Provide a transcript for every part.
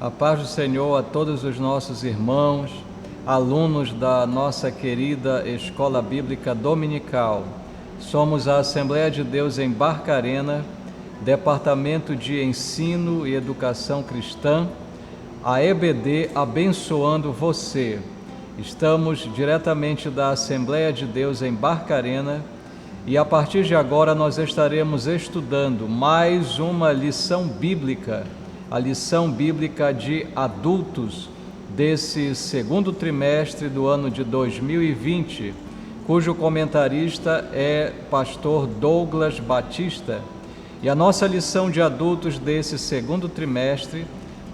A paz do Senhor a todos os nossos irmãos, alunos da nossa querida Escola Bíblica Dominical. Somos a Assembleia de Deus em Barcarena, Departamento de Ensino e Educação Cristã, a EBD abençoando você. Estamos diretamente da Assembleia de Deus em Barcarena e a partir de agora nós estaremos estudando mais uma lição bíblica, a lição bíblica de adultos desse segundo trimestre do ano de 2020, cujo comentarista é pastor Douglas Batista. E a nossa lição de adultos desse segundo trimestre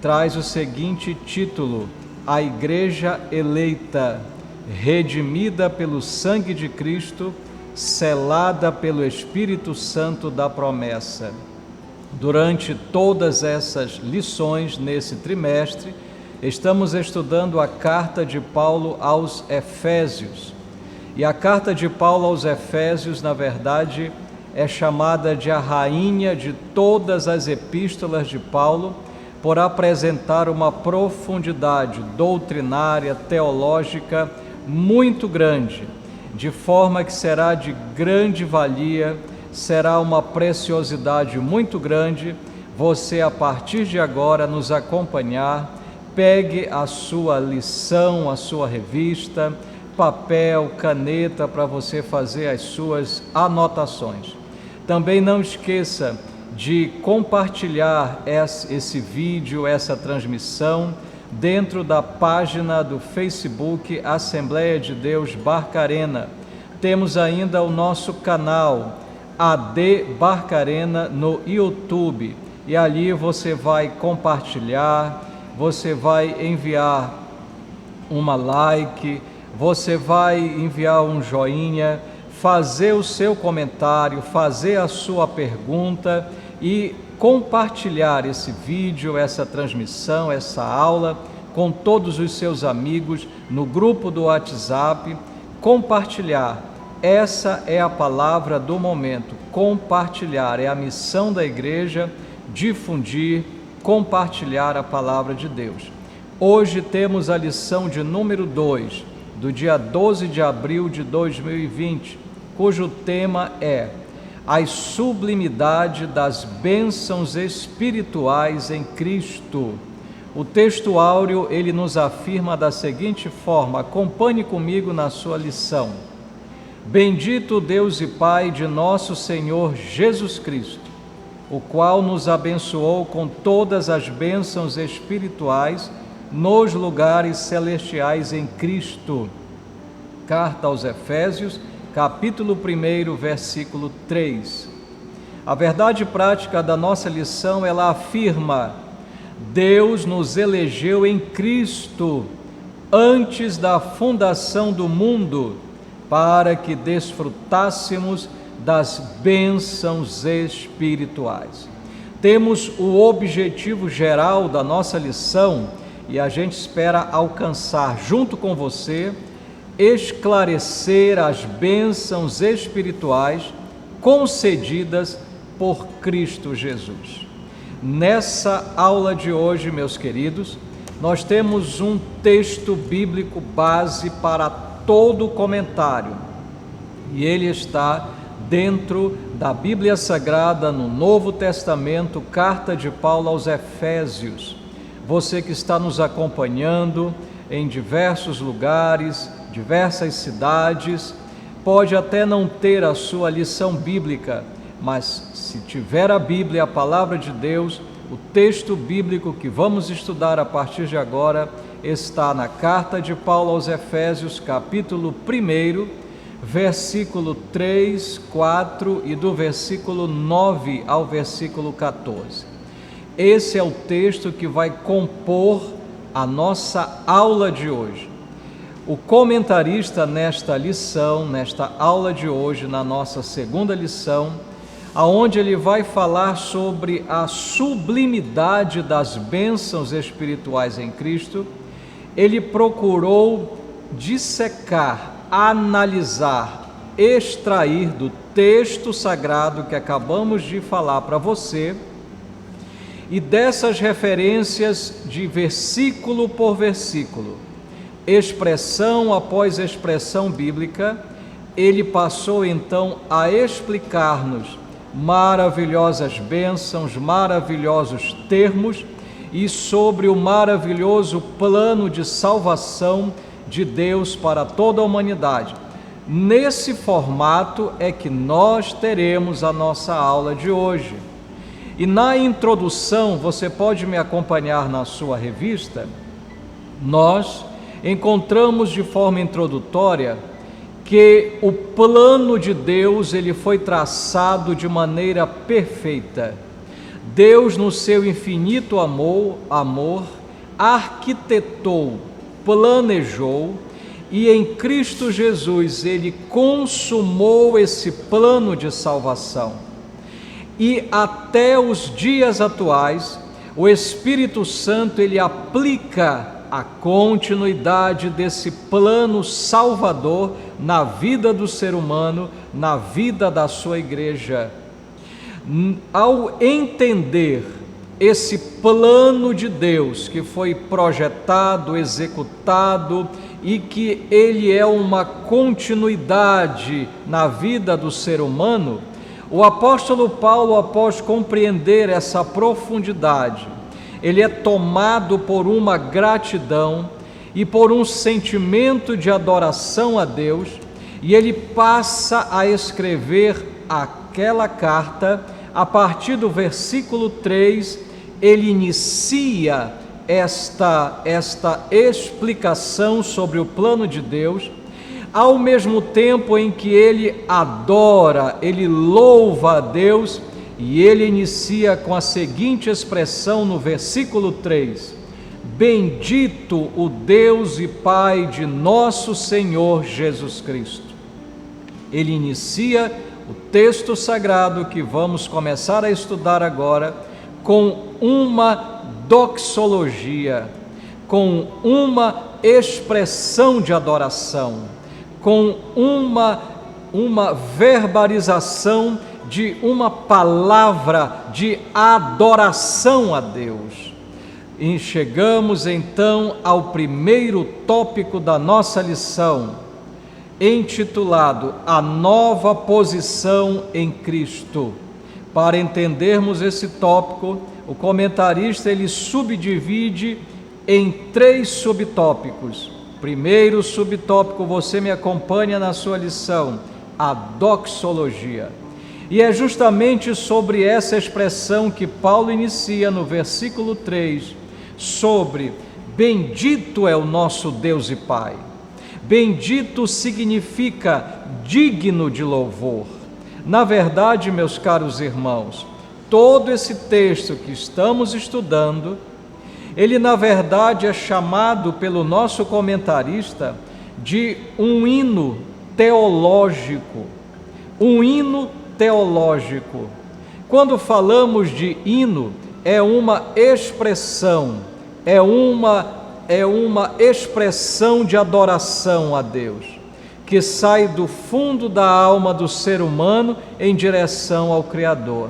traz o seguinte título: A Igreja Eleita, redimida pelo sangue de Cristo, selada pelo Espírito Santo da promessa. Durante todas essas lições nesse trimestre, estamos estudando a carta de Paulo aos Efésios. E a carta de Paulo aos Efésios, na verdade, é chamada de a rainha de todas as epístolas de Paulo, por apresentar uma profundidade doutrinária, teológica muito grande, de forma que será de grande valia, será uma preciosidade muito grande você, a partir de agora, nos acompanhar. Pegue a sua lição, a sua revista, papel, caneta para você fazer as suas anotações. Também não esqueça de compartilhar esse vídeo, essa transmissão, dentro da página do Facebook Assembleia de Deus Barcarena. Temos ainda o nosso canal AD Barcarena no YouTube, e ali você vai compartilhar, você vai enviar uma like, você vai enviar um joinha, fazer o seu comentário, fazer a sua pergunta e compartilhar esse vídeo, essa transmissão, essa aula com todos os seus amigos no grupo do WhatsApp. Compartilhar, essa é a palavra do momento. Compartilhar é a missão da igreja, difundir, compartilhar a palavra de Deus. Hoje temos a lição de número 2, do dia 12 de abril de 2020, cujo tema é a sublimidade das bênçãos espirituais em Cristo. O texto áureo, ele nos afirma da seguinte forma, acompanhe comigo na sua lição. Bendito Deus e Pai de nosso Senhor Jesus Cristo, o qual nos abençoou com todas as bênçãos espirituais nos lugares celestiais em Cristo. Carta aos Efésios, capítulo 1, versículo 3. A verdade prática da nossa lição, ela afirma: Deus nos elegeu em Cristo antes da fundação do mundo, para que desfrutássemos das bênçãos espirituais. Temos o objetivo geral da nossa lição e a gente espera alcançar junto com você, esclarecer as bênçãos espirituais concedidas por Cristo Jesus. Nessa aula de hoje, meus queridos, nós temos um texto bíblico base para todo o comentário, e ele está dentro da Bíblia Sagrada, no Novo Testamento, carta de Paulo aos Efésios. Você que está nos acompanhando em diversos lugares, diversas cidades, pode até não ter a sua lição bíblica, mas se tiver a Bíblia, a palavra de Deus, o texto bíblico que vamos estudar a partir de agora está na carta de Paulo aos Efésios, capítulo 1, versículo 3, 4 e do versículo 9 ao versículo 14. Esse é o texto que vai compor a nossa aula de hoje. O comentarista nesta lição, nesta aula de hoje, na nossa segunda lição, aonde ele vai falar sobre a sublimidade das bênçãos espirituais em Cristo, ele procurou dissecar, analisar, extrair do texto sagrado que acabamos de falar para você, e dessas referências de versículo por versículo, expressão após expressão bíblica, ele passou então a explicar-nos maravilhosas bênçãos, maravilhosos termos e sobre o maravilhoso plano de salvação de Deus para toda a humanidade. Nesse formato é que nós teremos a nossa aula de hoje. E na introdução, você pode me acompanhar na sua revista, nós encontramos de forma introdutória que o plano de Deus ele foi traçado de maneira perfeita. Deus, no seu infinito amor, arquitetou, planejou, e em Cristo Jesus ele consumou esse plano de salvação. E até os dias atuais, o Espírito Santo ele aplica a continuidade desse plano salvador na vida do ser humano, na vida da sua igreja. Ao entender esse plano de Deus que foi projetado, executado e que ele é uma continuidade na vida do ser humano, o apóstolo Paulo, após compreender essa profundidade, ele é tomado por uma gratidão e por um sentimento de adoração a Deus, e ele passa a escrever aquela carta. A partir do versículo 3, ele inicia esta explicação sobre o plano de Deus, ao mesmo tempo em que ele adora, ele louva a Deus, e ele inicia com a seguinte expressão no versículo 3: Bendito o Deus e Pai de nosso Senhor Jesus Cristo. Ele inicia o texto sagrado que vamos começar a estudar agora com uma doxologia, com uma expressão de adoração, com uma verbalização de uma palavra de adoração a Deus. E chegamos então ao primeiro tópico da nossa lição, intitulado A Nova Posição em Cristo. Para entendermos esse tópico, o comentarista ele subdivide em 3 subtópicos. Primeiro subtópico, você me acompanha na sua lição, a doxologia. E é justamente sobre essa expressão que Paulo inicia no versículo 3, sobre bendito é o nosso Deus e Pai. Bendito significa digno de louvor. Na verdade, meus caros irmãos, todo esse texto que estamos estudando, ele na verdade é chamado pelo nosso comentarista de um hino teológico. Um hino teológico. Quando falamos de hino, é uma expressão, é uma expressão de adoração a Deus, que sai do fundo da alma do ser humano em direção ao Criador.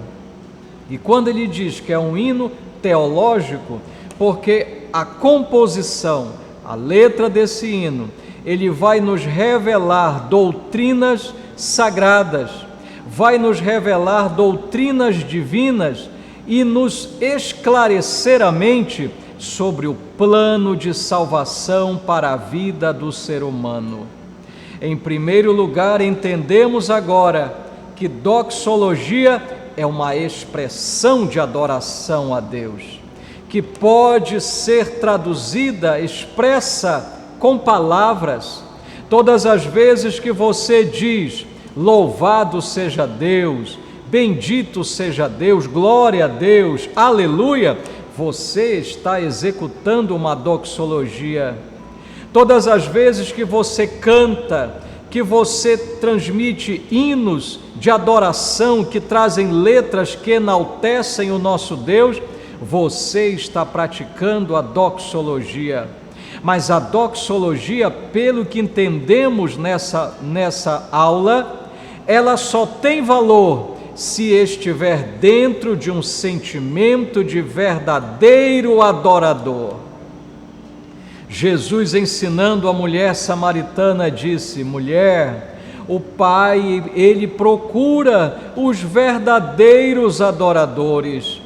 E quando ele diz que é um hino teológico, porque a composição, a letra desse hino, ele vai nos revelar doutrinas sagradas, vai nos revelar doutrinas divinas e nos esclarecer a mente sobre o plano de salvação para a vida do ser humano. Em primeiro lugar, entendemos agora que doxologia é uma expressão de adoração a Deus, que pode ser traduzida, expressa com palavras. Todas as vezes que você diz, louvado seja Deus, bendito seja Deus, glória a Deus, aleluia, você está executando uma doxologia. Todas as vezes que você canta, que você transmite hinos de adoração que trazem letras que enaltecem o nosso Deus, você está praticando a doxologia. Mas a doxologia, pelo que entendemos nessa aula, ela só tem valor se estiver dentro de um sentimento de verdadeiro adorador. Jesus, ensinando a mulher samaritana, disse: mulher, o Pai, Ele procura os verdadeiros adoradores.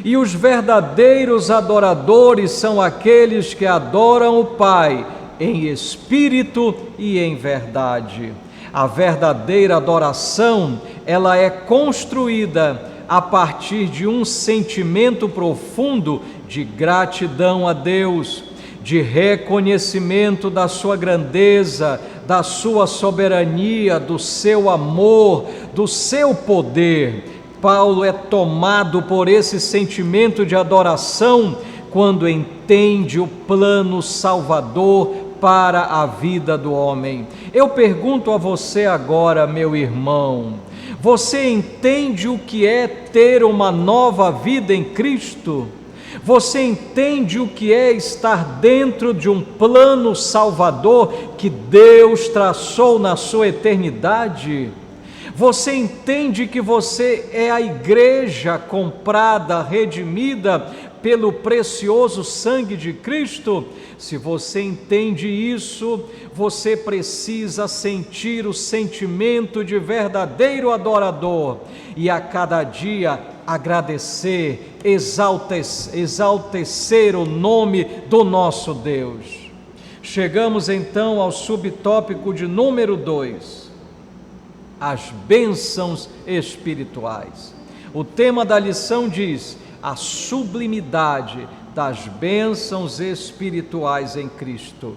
E os verdadeiros adoradores são aqueles que adoram o Pai em espírito e em verdade. A verdadeira adoração, ela é construída a partir de um sentimento profundo de gratidão a Deus, de reconhecimento da sua grandeza, da sua soberania, do seu amor, do seu poder. Paulo é tomado por esse sentimento de adoração quando entende o plano salvador para a vida do homem. Eu pergunto a você agora, meu irmão, você entende o que é ter uma nova vida em Cristo? Você entende o que é estar dentro de um plano salvador que Deus traçou na sua eternidade? Você entende que você é a igreja comprada, redimida pelo precioso sangue de Cristo? Se você entende isso, você precisa sentir o sentimento de verdadeiro adorador e a cada dia agradecer, exaltecer o nome do nosso Deus. Chegamos então ao subtópico de número 2, as bênçãos espirituais. O tema da lição diz: a sublimidade das bênçãos espirituais em Cristo.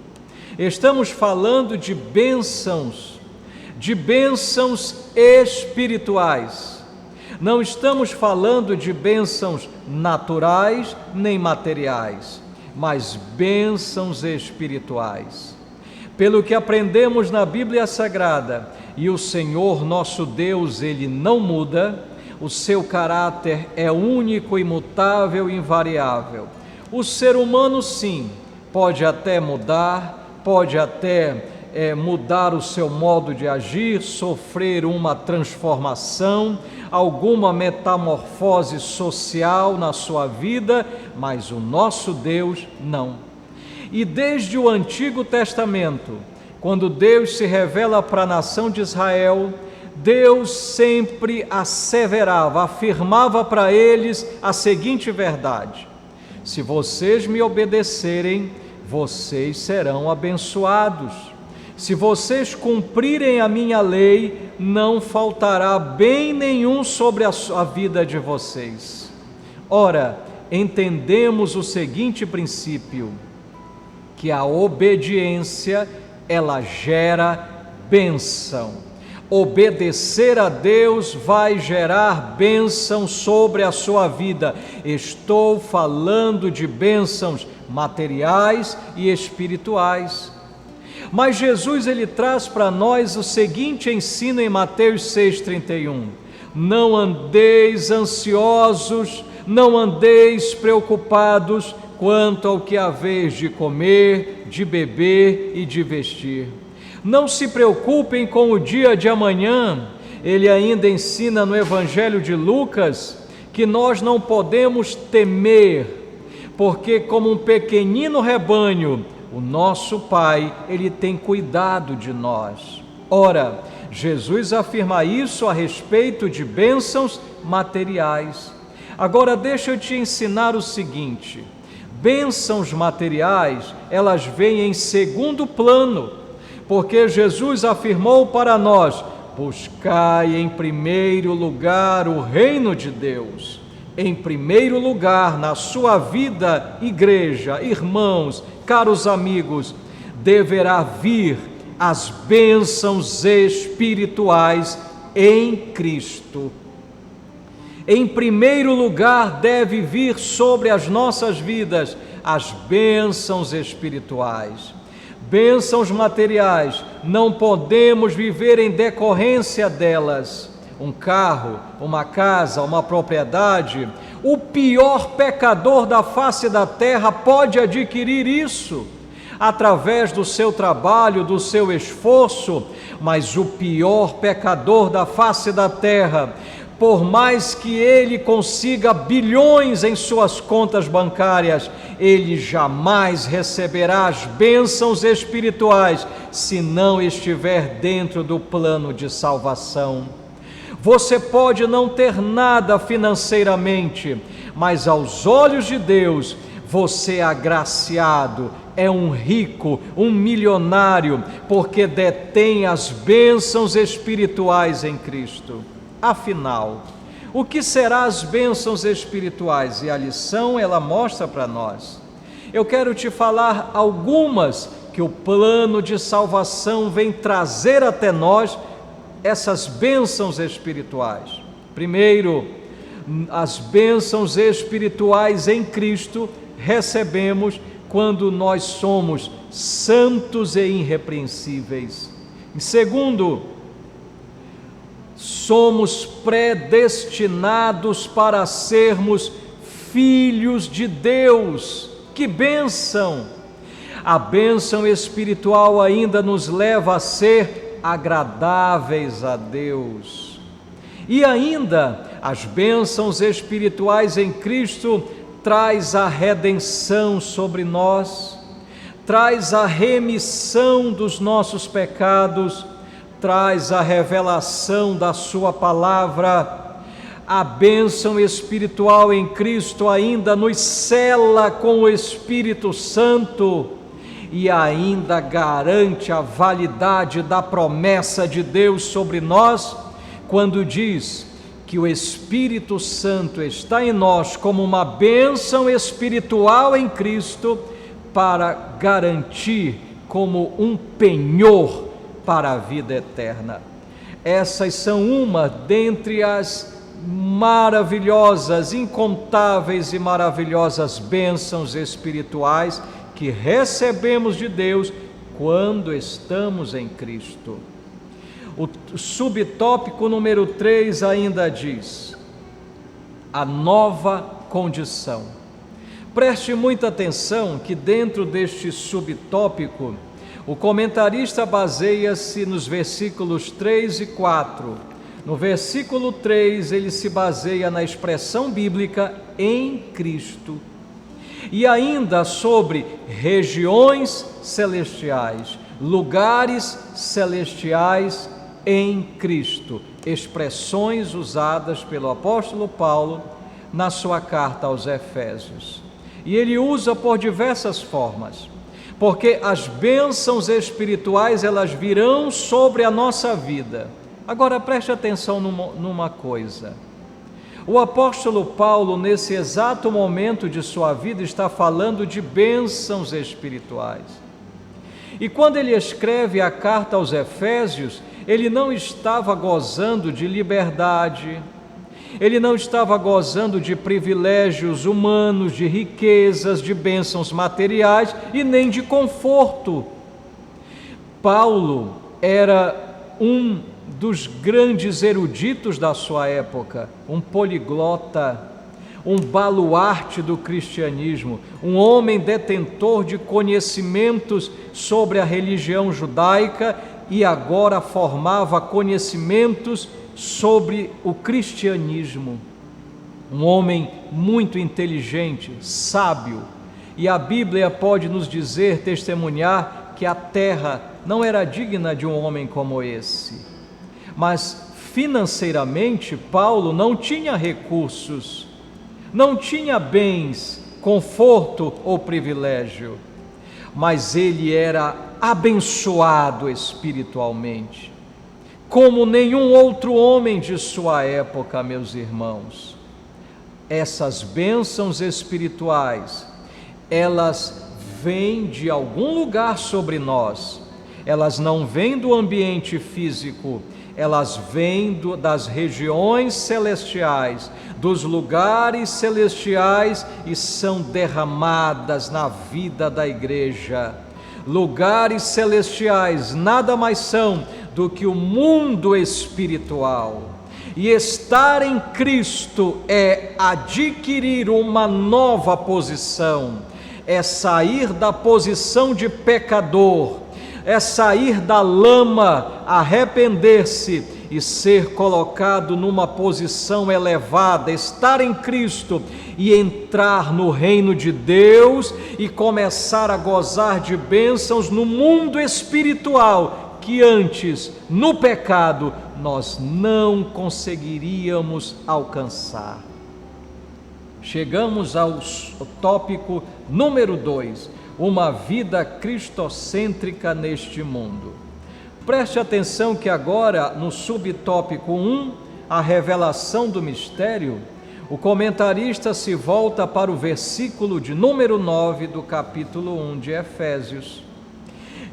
Estamos falando de bênçãos espirituais. Não estamos falando de bênçãos naturais nem materiais, mas bênçãos espirituais. Pelo que aprendemos na Bíblia Sagrada, e o Senhor nosso Deus, Ele não muda, o seu caráter é único, imutável e invariável. O ser humano, sim, pode até mudar, pode até mudar o seu modo de agir, sofrer uma transformação, alguma metamorfose social na sua vida, mas o nosso Deus não. E desde o Antigo Testamento, quando Deus se revela para a nação de Israel, Deus sempre asseverava, afirmava para eles a seguinte verdade: se vocês me obedecerem, vocês serão abençoados. Se vocês cumprirem a minha lei, não faltará bem nenhum sobre a vida de vocês. Ora, entendemos o seguinte princípio, que a obediência, ela gera bênção. Obedecer a Deus vai gerar bênção sobre a sua vida. Estou falando de bênçãos materiais e espirituais. Mas Jesus, ele traz para nós o seguinte ensino em Mateus 6,31: não andeis ansiosos, não andeis preocupados quanto ao que haveis de comer, de beber e de vestir. Não se preocupem com o dia de amanhã. Ele ainda ensina no Evangelho de Lucas que nós não podemos temer, porque como um pequenino rebanho, o nosso Pai, Ele tem cuidado de nós. Ora, Jesus afirma isso a respeito de bênçãos materiais. Agora deixa eu te ensinar o seguinte: bênçãos materiais, elas vêm em segundo plano, porque Jesus afirmou para nós: buscai em primeiro lugar o reino de Deus. Em primeiro lugar, na sua vida, igreja, irmãos, caros amigos, deverá vir as bênçãos espirituais em Cristo. Em primeiro lugar, deve vir sobre as nossas vidas as bênçãos espirituais. Bênçãos materiais, não podemos viver em decorrência delas. Um carro, uma casa, uma propriedade, o pior pecador da face da terra pode adquirir isso através do seu trabalho, do seu esforço, mas o pior pecador da face da terra Por mais que ele consiga bilhões em suas contas bancárias, ele jamais receberá as bênçãos espirituais se não estiver dentro do plano de salvação. Você pode não ter nada financeiramente, mas aos olhos de Deus, você é agraciado, é um rico, um milionário, porque detém as bênçãos espirituais em Cristo. Afinal, o que serão as bênçãos espirituais? E a lição, ela mostra para nós. Eu quero te falar algumas que o plano de salvação vem trazer até nós, essas bênçãos espirituais. Primeiro, as bênçãos espirituais em Cristo recebemos quando nós somos santos e irrepreensíveis. Segundo, somos predestinados para sermos filhos de Deus. Que bênção! A bênção espiritual ainda nos leva a ser agradáveis a Deus. E ainda, as bênçãos espirituais em Cristo traz a redenção sobre nós, traz a remissão dos nossos pecados, traz a revelação da sua palavra. A bênção espiritual em Cristo ainda nos cela com o Espírito Santo e ainda garante a validade da promessa de Deus sobre nós, quando diz que o Espírito Santo está em nós como uma bênção espiritual em Cristo para garantir como um penhor para a vida eterna. Essas são uma dentre as maravilhosas, incontáveis e maravilhosas bênçãos espirituais que recebemos de Deus quando estamos em Cristo. O subtópico número 3 ainda diz: a nova condição. Preste muita atenção que dentro deste subtópico, o comentarista baseia-se nos versículos 3 e 4. No versículo 3, ele se baseia na expressão bíblica em Cristo. E ainda sobre regiões celestiais, lugares celestiais em Cristo, expressões usadas pelo apóstolo Paulo na sua carta aos Efésios. E ele usa por diversas formas, porque as bênçãos espirituais elas virão sobre a nossa vida. Agora preste atenção numa coisa. O apóstolo Paulo, nesse exato momento de sua vida, está falando de bênçãos espirituais. E quando ele escreve a carta aos Efésios, ele não estava gozando de liberdade, ele não estava gozando de privilégios humanos, de riquezas, de bênçãos materiais e nem de conforto. Paulo era um dos grandes eruditos da sua época, um poliglota, um baluarte do cristianismo, um homem detentor de conhecimentos sobre a religião judaica e agora formava conhecimentos sobre o cristianismo. Um homem muito inteligente, sábio, e a Bíblia pode nos dizer, testemunhar, que a terra não era digna de um homem como esse. Mas financeiramente, Paulo não tinha recursos, não tinha bens, conforto ou privilégio, mas ele era abençoado espiritualmente, como nenhum outro homem de sua época, meus irmãos. Essas bênçãos espirituais, elas vêm de algum lugar sobre nós, elas não vêm do ambiente físico, elas vêm das regiões celestiais, dos lugares celestiais e são derramadas na vida da igreja. Lugares celestiais nada mais são do que o mundo espiritual. E estar em Cristo é adquirir uma nova posição, é sair da posição de pecador, é sair da lama, arrepender-se e ser colocado numa posição elevada, estar em Cristo e entrar no reino de Deus e começar a gozar de bênçãos no mundo espiritual que antes, no pecado, nós não conseguiríamos alcançar. Chegamos ao tópico número 2, uma vida cristocêntrica neste mundo. Preste atenção que agora, no subtópico 1, a revelação do mistério, o comentarista se volta para o versículo de número 9 do capítulo 1 de Efésios.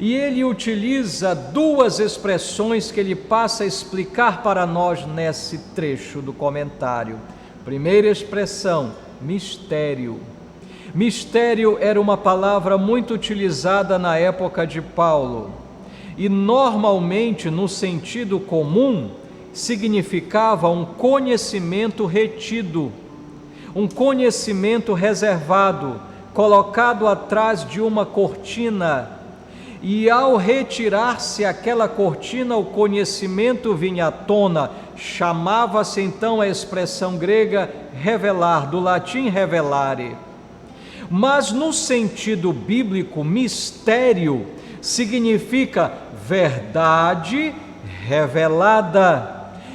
E ele utiliza duas expressões que ele passa a explicar para nós nesse trecho do comentário. Primeira expressão, mistério. Mistério era uma palavra muito utilizada na época de Paulo e normalmente, no sentido comum, significava um conhecimento retido, um conhecimento reservado, colocado atrás de uma cortina. E ao retirar-se aquela cortina, o conhecimento vinha à tona. Chamava-se então a expressão grega revelar, do latim revelare. Mas no sentido bíblico, mistério significa verdade revelada.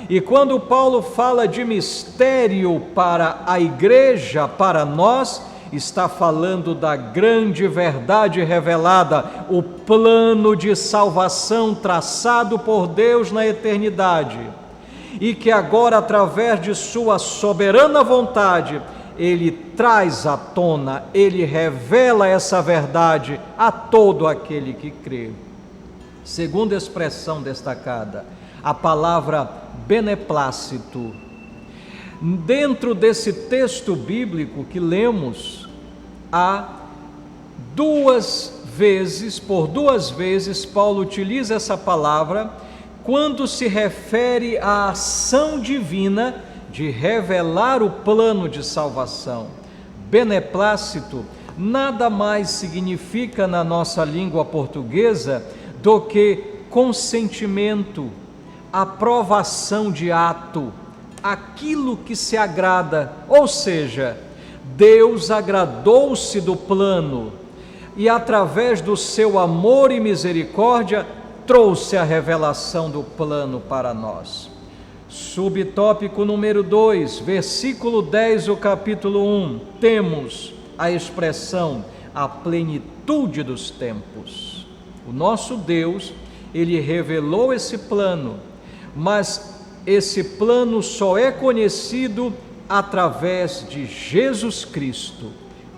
E quando Paulo fala de mistério para a igreja, para nós, está falando da grande verdade revelada, o plano de salvação traçado por Deus na eternidade, e que agora, através de sua soberana vontade, Ele traz à tona, Ele revela essa verdade a todo aquele que crê. Segunda expressão destacada, a palavra beneplácito. Dentro desse texto bíblico que lemos, há por duas vezes, Paulo utiliza essa palavra quando se refere à ação divina de revelar o plano de salvação. Beneplácito nada mais significa na nossa língua portuguesa do que consentimento, aprovação de ato, aquilo que se agrada, ou seja, Deus agradou-se do plano e através do seu amor e misericórdia trouxe a revelação do plano para nós. Subtópico número 2, versículo 10 do capítulo 1, temos a expressão a plenitude dos tempos. O nosso Deus, Ele revelou esse plano, mas esse plano só é conhecido através de Jesus Cristo.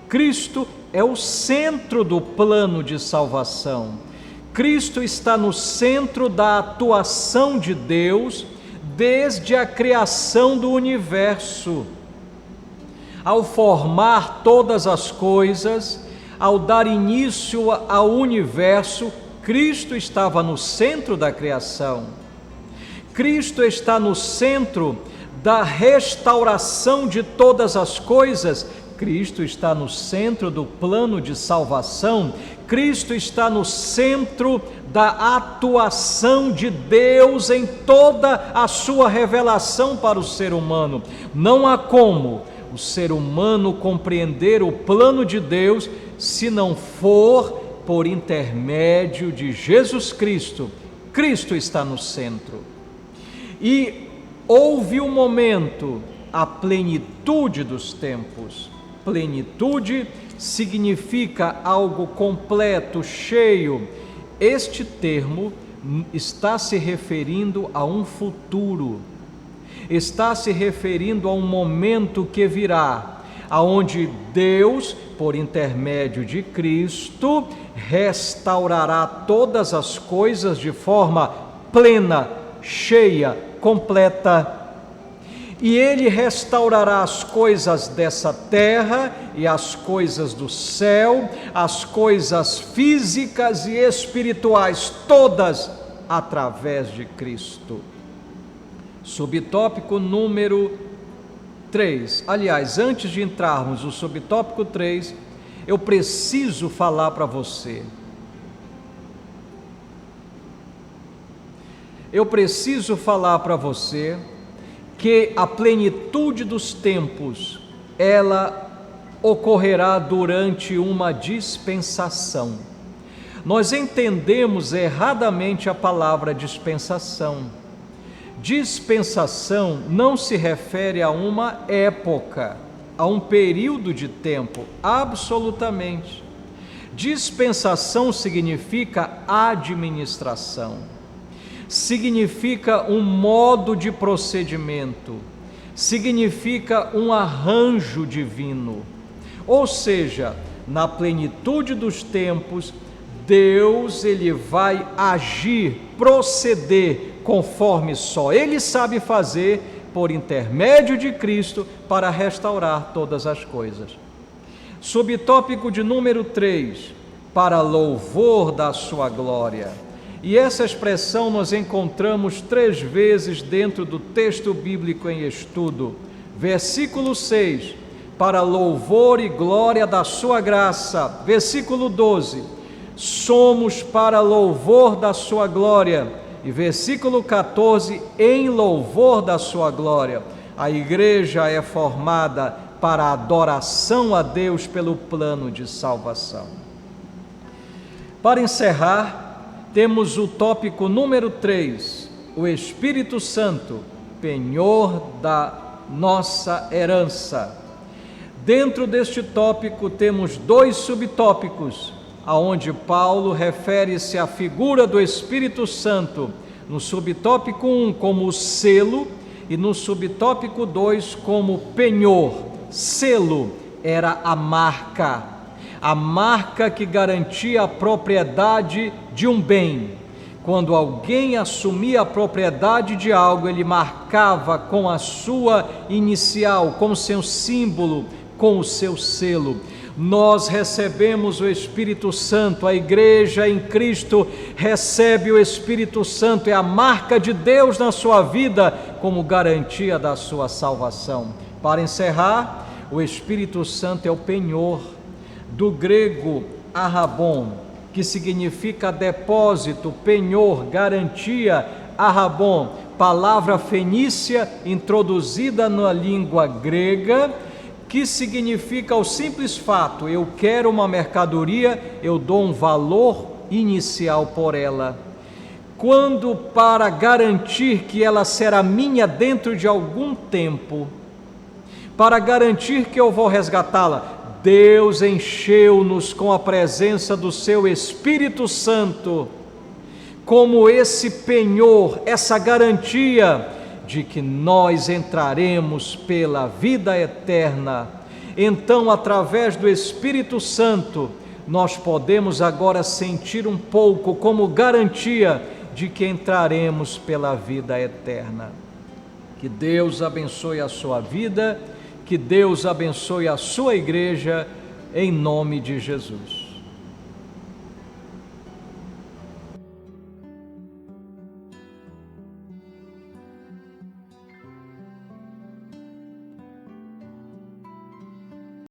Cristo é o centro do plano de salvação. Cristo está no centro da atuação de Deus desde a criação do universo. Ao formar todas as coisas, ao dar início ao universo, Cristo estava no centro da criação. Cristo está no centro da restauração de todas as coisas. Cristo está no centro do plano de salvação. Cristo está no centro da atuação de Deus em toda a sua revelação para o ser humano. Não há como o ser humano compreender o plano de Deus se não for por intermédio de Jesus Cristo. Cristo está no centro. E houve um momento, a plenitude dos tempos. Plenitude significa algo completo, cheio. Este termo está se referindo a um futuro, está se referindo a um momento que virá, aonde Deus, por intermédio de Cristo, restaurará todas as coisas de forma plena, cheia, completa. E Ele restaurará as coisas dessa terra e as coisas do céu, as coisas físicas e espirituais, todas através de Cristo. Subtópico número 3. Aliás, antes de entrarmos no subtópico 3, eu preciso falar para você. eu preciso falar para você que a plenitude dos tempos, ela ocorrerá durante uma dispensação. Nós entendemos erradamente a palavra dispensação. Dispensação não se refere a uma época, a um período de tempo, absolutamente. Dispensação significa administração, significa um modo de procedimento, significa um arranjo divino. Ou seja, na plenitude dos tempos, Deus, ele vai agir, proceder conforme só Ele sabe fazer, por intermédio de Cristo, para restaurar todas as coisas. Subtópico de número 3, para louvor da sua glória. E essa expressão nós encontramos 3 vezes dentro do texto bíblico em estudo. Versículo 6, para louvor e glória da sua graça. Versículo 12, somos para louvor da sua glória. E versículo 14, em louvor da sua glória. A igreja é formada para a adoração a Deus pelo plano de salvação. Para encerrar, temos o tópico número 3, o Espírito Santo, penhor da nossa herança. Dentro deste tópico temos 2 subtópicos, aonde Paulo refere-se à figura do Espírito Santo, no subtópico 1 como selo e no subtópico 2 como penhor. Selo era a marca que garantia a propriedade de um bem. Quando alguém assumia a propriedade de algo, ele marcava com a sua inicial, com o seu símbolo, com o seu selo. Nós recebemos o Espírito Santo, a igreja em Cristo recebe o Espírito Santo, é a marca de Deus na sua vida como garantia da sua salvação. Para encerrar, o Espírito Santo é o penhor, do grego arrabon, que significa depósito, penhor, garantia, arrabon, palavra fenícia introduzida na língua grega, que significa o simples fato: eu quero uma mercadoria, eu dou um valor inicial por ela. Quando, para garantir que ela será minha dentro de algum tempo, para garantir que eu vou resgatá-la, Deus encheu-nos com a presença do seu Espírito Santo, como esse penhor, essa garantia de que nós entraremos pela vida eterna. Então, através do Espírito Santo, nós podemos agora sentir um pouco como garantia de que entraremos pela vida eterna. Que Deus abençoe a sua vida, que Deus abençoe a sua igreja, em nome de Jesus.